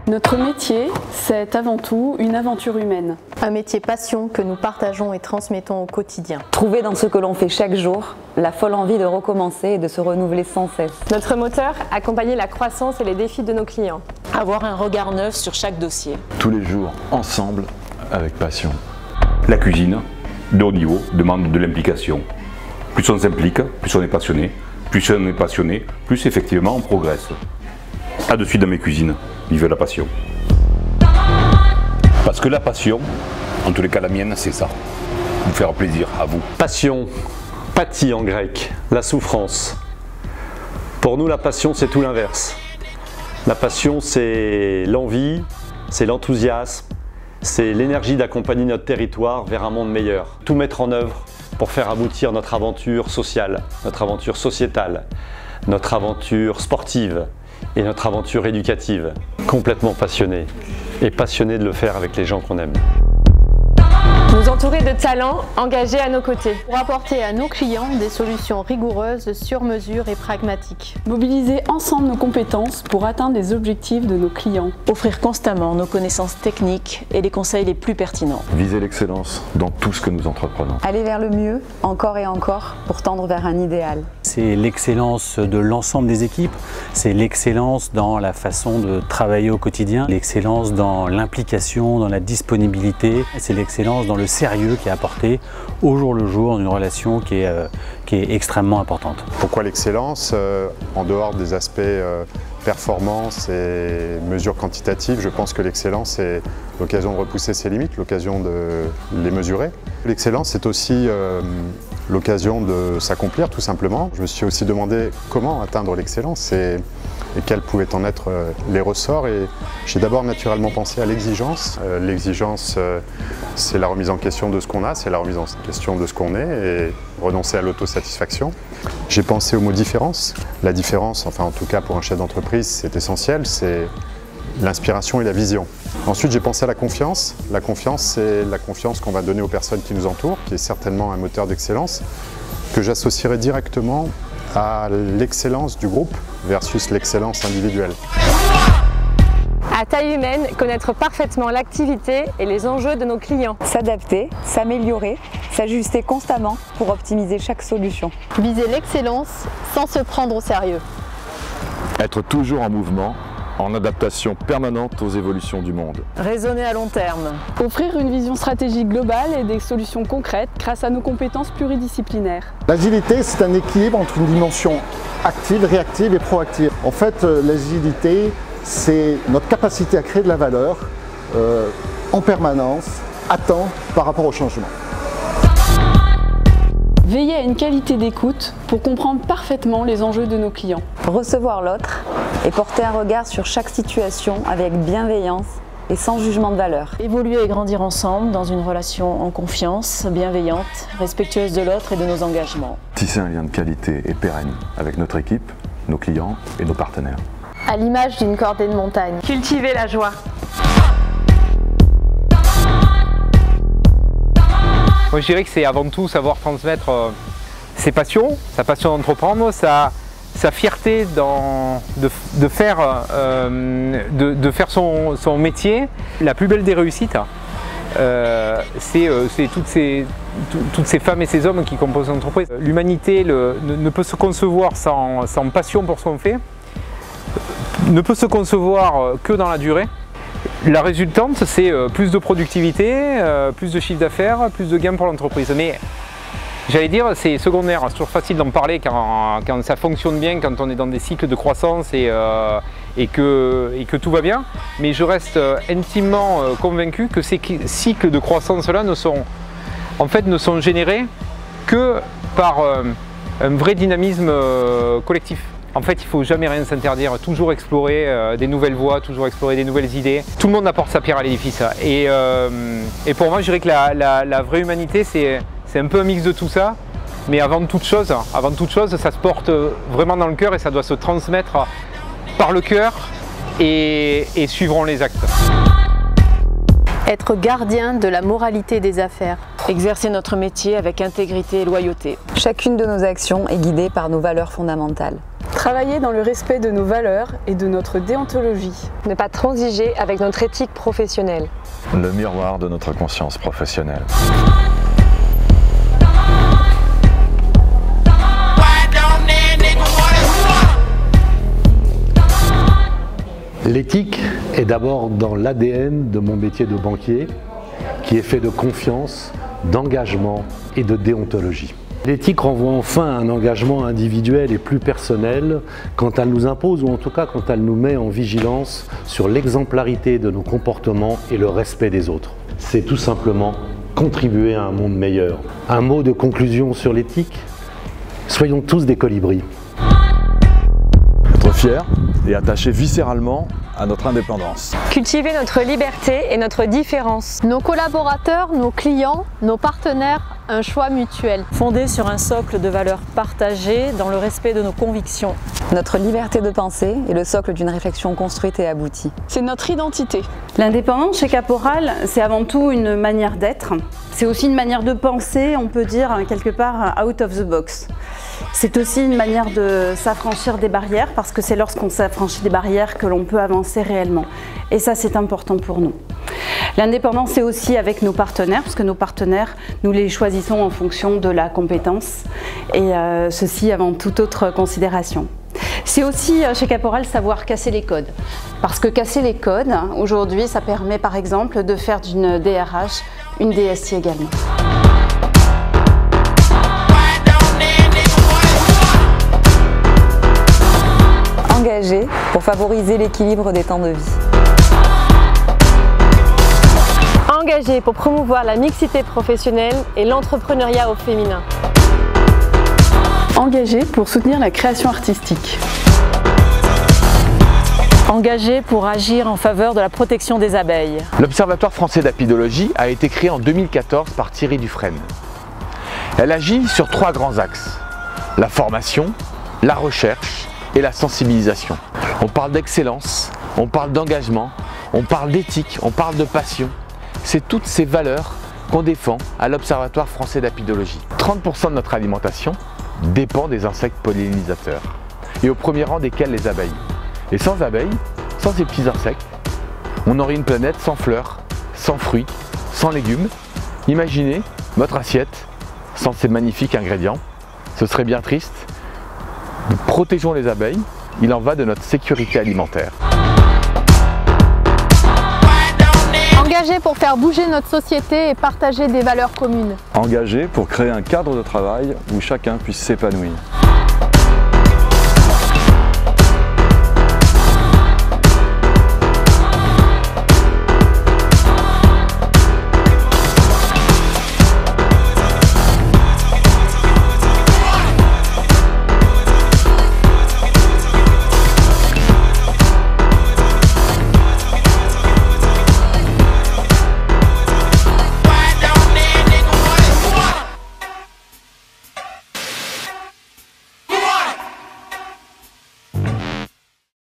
Notre métier, c'est avant tout une aventure humaine. Un métier passion que nous partageons et transmettons au quotidien. Trouver dans ce que l'on fait chaque jour la folle envie de recommencer et de se renouveler sans cesse. Notre moteur, accompagner la croissance et les défis de nos clients. Avoir un regard neuf sur chaque dossier. Tous les jours, ensemble, avec passion. La cuisine, de haut niveau, demande de l'implication. Plus on s'implique, plus on est passionné. Plus on est passionné, plus effectivement on progresse. À de suite dans mes cuisines, vive la passion. Parce que la passion, en tous les cas la mienne, c'est ça. Vous faire plaisir à vous. Passion, pathie en grec, la souffrance. Pour nous, la passion, c'est tout l'inverse. La passion, c'est l'envie, c'est l'enthousiasme, c'est l'énergie d'accompagner notre territoire vers un monde meilleur. Tout mettre en œuvre pour faire aboutir notre aventure sociale, notre aventure sociétale, notre aventure sportive et notre aventure éducative. Complètement passionné et passionné de le faire avec les gens qu'on aime. Nous entourer de talents engagés à nos côtés. Pour apporter à nos clients des solutions rigoureuses, sur mesure et pragmatiques. Mobiliser ensemble nos compétences pour atteindre les objectifs de nos clients. Offrir constamment nos connaissances techniques et les conseils les plus pertinents. Viser l'excellence dans tout ce que nous entreprenons. Aller vers le mieux, encore et encore, pour tendre vers un idéal. C'est l'excellence de l'ensemble des équipes, c'est l'excellence dans la façon de travailler au quotidien, l'excellence dans l'implication, dans la disponibilité, c'est l'excellence dans le sérieux qui est apporté au jour le jour dans une relation qui est extrêmement importante. Pourquoi l'excellence? En dehors des aspects performance et mesures quantitatives, je pense que l'excellence est l'occasion de repousser ses limites, l'occasion de les mesurer. L'excellence c'est aussi l'occasion de s'accomplir tout simplement. Je me suis aussi demandé comment atteindre l'excellence et quels pouvaient en être les ressorts. Et j'ai d'abord naturellement pensé à l'exigence. L'exigence, c'est la remise en question de ce qu'on a, c'est la remise en question de ce qu'on est et renoncer à l'autosatisfaction. J'ai pensé au mot différence. La différence, enfin en tout cas pour un chef d'entreprise, c'est essentiel, c'est l'inspiration et la vision. Ensuite, j'ai pensé à la confiance. La confiance, c'est la confiance qu'on va donner aux personnes qui nous entourent, qui est certainement un moteur d'excellence, que j'associerai directement à l'excellence du groupe versus l'excellence individuelle. À taille humaine, connaître parfaitement l'activité et les enjeux de nos clients. S'adapter, s'améliorer, s'ajuster constamment pour optimiser chaque solution. Viser l'excellence sans se prendre au sérieux. Être toujours en mouvement, en adaptation permanente aux évolutions du monde. Raisonner à long terme. Offrir une vision stratégique globale et des solutions concrètes grâce à nos compétences pluridisciplinaires. L'agilité, c'est un équilibre entre une dimension active, réactive et proactive. En fait, l'agilité, c'est notre capacité à créer de la valeur en permanence, à temps par rapport au changement. Veiller à une qualité d'écoute pour comprendre parfaitement les enjeux de nos clients. Recevoir l'autre et porter un regard sur chaque situation avec bienveillance et sans jugement de valeur. Évoluer et grandir ensemble dans une relation en confiance, bienveillante, respectueuse de l'autre et de nos engagements. Tisser un lien de qualité et pérenne avec notre équipe, nos clients et nos partenaires. À l'image d'une cordée de montagne. Cultiver la joie. Moi je dirais que c'est avant tout savoir transmettre ses passions, sa passion d'entreprendre, sa fierté de faire son métier. La plus belle des réussites, c'est toutes ces femmes et ces hommes qui composent l'entreprise. L'humanité ne peut se concevoir sans passion pour ce qu'on fait, ne peut se concevoir que dans la durée. La résultante, c'est plus de productivité, plus de chiffre d'affaires, plus de gains pour l'entreprise. Mais j'allais dire, c'est secondaire, c'est toujours facile d'en parler quand ça fonctionne bien, quand on est dans des cycles de croissance et que tout va bien. Mais je reste intimement convaincu que ces cycles de croissance-là ne sont générés que par un vrai dynamisme collectif. En fait, il ne faut jamais rien s'interdire, toujours explorer des nouvelles voies, toujours explorer des nouvelles idées. Tout le monde apporte sa pierre à l'édifice. Et pour moi, je dirais que la vraie humanité, c'est un peu un mix de tout ça. Mais avant toute chose, ça se porte vraiment dans le cœur et ça doit se transmettre par le cœur et suivront les actes. Être gardien de la moralité des affaires. Exercer notre métier avec intégrité et loyauté. Chacune de nos actions est guidée par nos valeurs fondamentales. Travailler dans le respect de nos valeurs et de notre déontologie. Ne pas transiger avec notre éthique professionnelle. Le miroir de notre conscience professionnelle. L'éthique est d'abord dans l'ADN de mon métier de banquier, qui est fait de confiance, d'engagement et de déontologie. L'éthique renvoie enfin à un engagement individuel et plus personnel quand elle nous impose, ou en tout cas quand elle nous met en vigilance sur l'exemplarité de nos comportements et le respect des autres. C'est tout simplement contribuer à un monde meilleur. Un mot de conclusion sur l'éthique, soyons tous des colibris. Être fiers et attachés viscéralement à notre indépendance. Cultiver notre liberté et notre différence. Nos collaborateurs, nos clients, nos partenaires, un choix mutuel. Fondé sur un socle de valeurs partagées dans le respect de nos convictions. Notre liberté de penser est le socle d'une réflexion construite et aboutie. C'est notre identité. L'indépendance chez Caporal, c'est avant tout une manière d'être. C'est aussi une manière de penser, on peut dire quelque part out of the box. C'est aussi une manière de s'affranchir des barrières, parce que c'est lorsqu'on s'affranchit des barrières que l'on peut avancer réellement. Et ça, c'est important pour nous. L'indépendance, c'est aussi avec nos partenaires, parce que nos partenaires, nous les choisissons en fonction de la compétence, et ceci avant toute autre considération. C'est aussi chez Caporal savoir casser les codes, parce que casser les codes, aujourd'hui, ça permet par exemple de faire d'une DRH une DSI également. Engagé pour favoriser l'équilibre des temps de vie. Engagé pour promouvoir la mixité professionnelle et l'entrepreneuriat au féminin. Engagé pour soutenir la création artistique. Engagé pour agir en faveur de la protection des abeilles. L'Observatoire français d'apidologie a été créé en 2014 par Thierry Dufresne. Elle agit sur 3 grands axes: la formation, la recherche et la sensibilisation. On parle d'excellence, on parle d'engagement, on parle d'éthique, on parle de passion. C'est toutes ces valeurs qu'on défend à l'Observatoire français d'apidologie. 30% de notre alimentation dépend des insectes pollinisateurs, et au premier rang desquels les abeilles. Et sans abeilles, sans ces petits insectes, on aurait une planète sans fleurs, sans fruits, sans légumes. Imaginez votre assiette sans ces magnifiques ingrédients. Ce serait bien triste. Protégeons les abeilles, il en va de notre sécurité alimentaire. Engagé pour faire bouger notre société et partager des valeurs communes. Engagé pour créer un cadre de travail où chacun puisse s'épanouir.